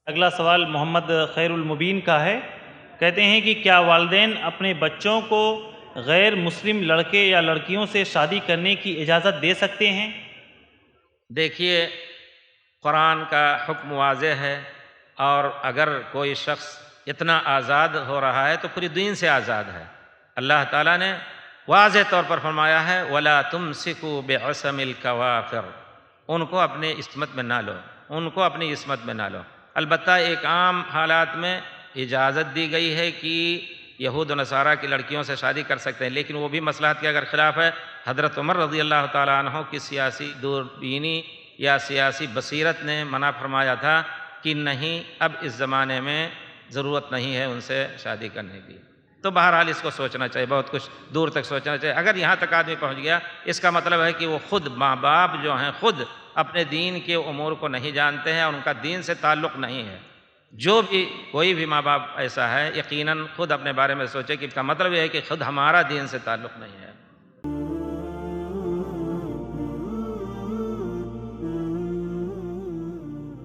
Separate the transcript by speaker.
Speaker 1: اگلا سوال محمد خیر المبین کا ہے. کہتے ہیں کہ کیا والدین اپنے بچوں کو غیر مسلم لڑکے یا لڑکیوں سے شادی کرنے کی اجازت دے سکتے ہیں؟
Speaker 2: دیکھیے، قرآن کا حکم واضح ہے، اور اگر کوئی شخص اتنا آزاد ہو رہا ہے تو پوری دین سے آزاد ہے. اللہ تعالیٰ نے واضح طور پر فرمایا ہے وَلَا تُمْسِكُوا بِعِصَمِ الْكَوَافِرِ، ان کو اپنے عصمت میں نہ لو، ان کو اپنی عصمت میں نہ لو. البتہ ایک عام حالات میں اجازت دی گئی ہے کہ یہود و نصارہ کی لڑکیوں سے شادی کر سکتے ہیں، لیکن وہ بھی مصلحت کے اگر خلاف ہے. حضرت عمر رضی اللہ تعالیٰ عنہ کی سیاسی دوربینی یا سیاسی بصیرت نے منع فرمایا تھا کہ نہیں، اب اس زمانے میں ضرورت نہیں ہے ان سے شادی کرنے کی. تو بہرحال اس کو سوچنا چاہیے، بہت کچھ دور تک سوچنا چاہیے. اگر یہاں تک آدمی پہنچ گیا، اس کا مطلب ہے کہ وہ خود ماں باپ جو ہیں خود اپنے دین کے امور کو نہیں جانتے ہیں اور ان کا دین سے تعلق نہیں ہے. جو بھی کوئی بھی ماں باپ ایسا ہے، یقیناً خود اپنے بارے میں سوچے کہ اس کا مطلب یہ ہے کہ خود ہمارا دین سے تعلق نہیں ہے.